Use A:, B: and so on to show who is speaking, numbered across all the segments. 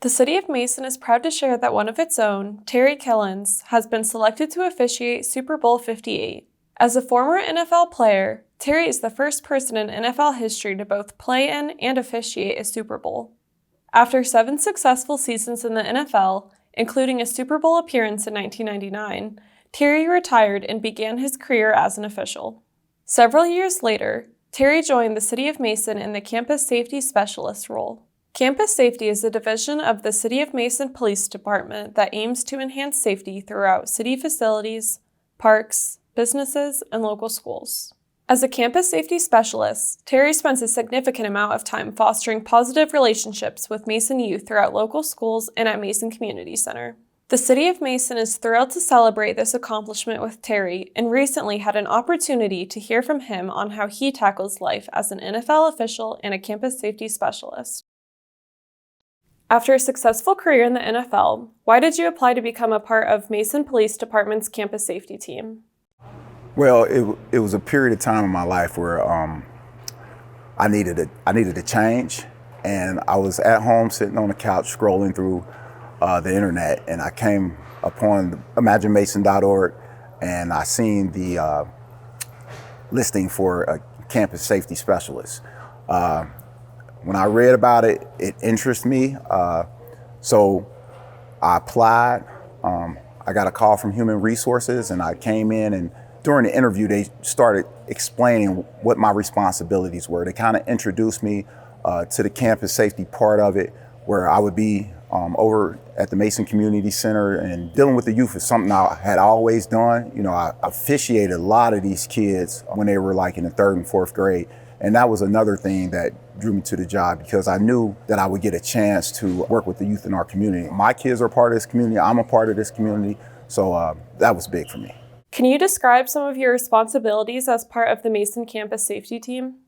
A: The City of Mason is proud to share that one of its own, Terry Killens, has been selected to officiate Super Bowl LVIII. As a former NFL player, Terry is the first person in NFL history to both play in and officiate a Super Bowl. After 7 successful seasons in the NFL, including a Super Bowl appearance in 1999, Terry retired and began his career as an official. Several years later, Terry joined the City of Mason in the Campus Safety Specialist role. Campus Safety is a division of the City of Mason Police Department that aims to enhance safety throughout city facilities, parks, businesses, and local schools. As a campus safety specialist, Terry spends a significant amount of time fostering positive relationships with Mason youth throughout local schools and at Mason Community Center. The City of Mason is thrilled to celebrate this accomplishment with Terry and recently had an opportunity to hear from him on how he tackles life as an NFL official and a campus safety specialist. After a successful career in the NFL, why did you apply to become a part of Mason Police Department's campus safety team?
B: Well, it was a period of time in my life where I needed a change, and I was at home sitting on the couch scrolling through the internet, and I came upon imaginemason.org, and I seen the listing for a campus safety specialist. When I read about it, it interested me, so I applied. I got a call from Human Resources, and I came in, and during the interview, they started explaining what my responsibilities were. They kind of introduced me to the campus safety part of it, where I would be over at the Mason Community Center, and dealing with the youth is something I had always done. You know, I officiated a lot of these kids when they were like in the 3rd and 4th grade. And that was another thing that drew me to the job, because I knew that I would get a chance to work with the youth in our community. My kids are part of this community, I'm a part of this community, so that was big for me.
A: Can you describe some of your responsibilities as part of the Mason campus safety team?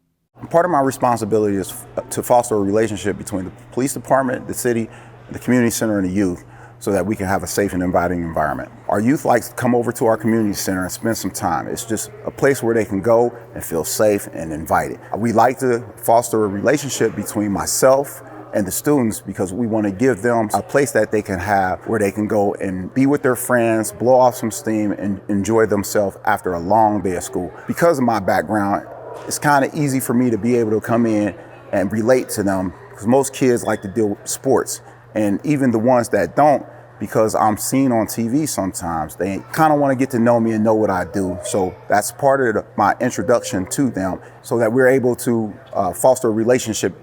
B: Part of my responsibility is to foster a relationship between the police department, the city, the community center, and the youth, so that we can have a safe and inviting environment. Our youth likes to come over to our community center and spend some time. It's just a place where they can go and feel safe and invited. We like to foster a relationship between myself and the students, because we want to give them a place that they can have where they can go and be with their friends, blow off some steam, and enjoy themselves after a long day of school. Because of my background, it's kind of easy for me to be able to come in and relate to them, because most kids like to deal with sports. And even the ones that don't, because I'm seen on TV sometimes, they kind of want to get to know me and know what I do. So that's part of my introduction to them, so that we're able to foster a relationship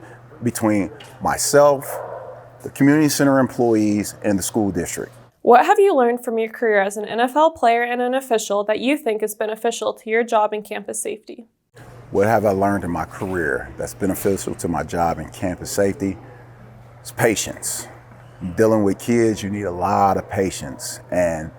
B: between myself, the community center employees, and the school district.
A: What have you learned from your career as an NFL player and an official that you think is beneficial to your job in campus safety?
B: What have I learned in my career that's beneficial to my job in campus safety? It's patience. Dealing with kids, you need a lot of patience, and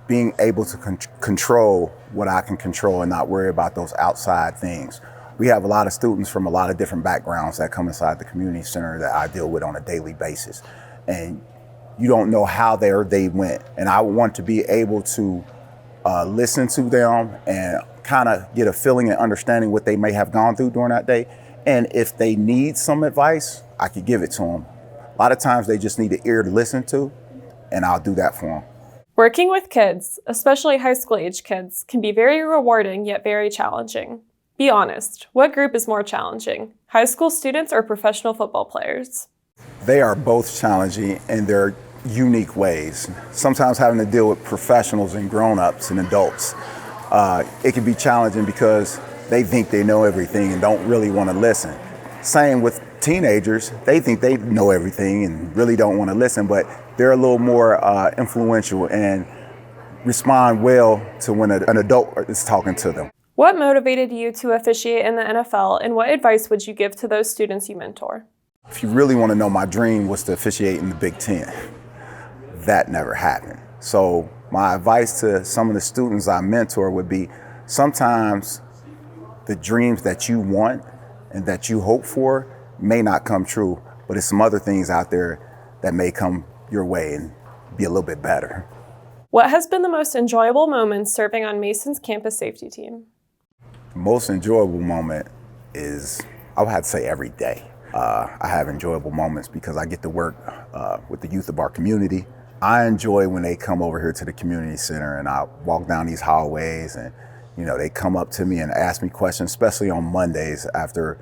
B: being able to control what I can control and not worry about those outside things. We have a lot of students from a lot of different backgrounds that come inside the community center that I deal with on a daily basis. And you don't know how they went. And I want to be able to listen to them and kind of get a feeling and understanding what they may have gone through during that day. And if they need some advice, I could give it to them. A lot of times they just need an ear to listen to, and I'll do that for them.
A: Working with kids, especially high school age kids, can be very rewarding yet very challenging. Be honest, what group is more challenging, high school students or professional football players?
B: They are both challenging in their unique ways. Sometimes having to deal with professionals and grown-ups and adults, it can be challenging because they think they know everything and don't really want to listen. Same with teenagers, they think they know everything and really don't want to listen, but they're a little more influential and respond well to when an adult is talking to them.
A: What motivated you to officiate in the NFL, and what advice would you give to those students you mentor?
B: If you really want to know, my dream was to officiate in the Big Ten. That never happened. So my advice to some of the students I mentor would be, sometimes the dreams that you want and that you hope for may not come true, but there's some other things out there that may come your way and be a little bit better.
A: What has been the most enjoyable moment serving on Mason's campus safety team?
B: The most enjoyable moment is, I would have to say, every day. I have enjoyable moments because I get to work with the youth of our community. I enjoy when they come over here to the community center and I walk down these hallways and, they come up to me and ask me questions, especially on Mondays after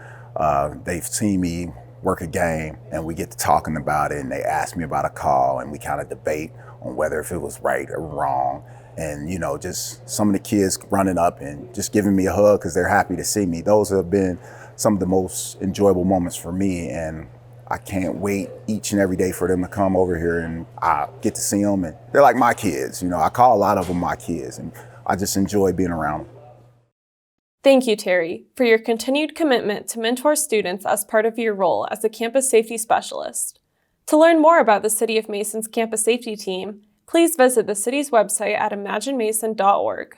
B: they've seen me work a game and we get to talking about it and they ask me about a call and we kind of debate on whether if it was right or wrong. And, just some of the kids running up and just giving me a hug because they're happy to see me. Those have been some of the most enjoyable moments for me. And I can't wait each and every day for them to come over here and I get to see them. And they're like my kids. I call a lot of them my kids and I just enjoy being around them.
A: Thank you, Terry, for your continued commitment to mentor students as part of your role as a campus safety specialist. To learn more about the City of Mason's campus safety team, please visit the city's website at imaginemason.org.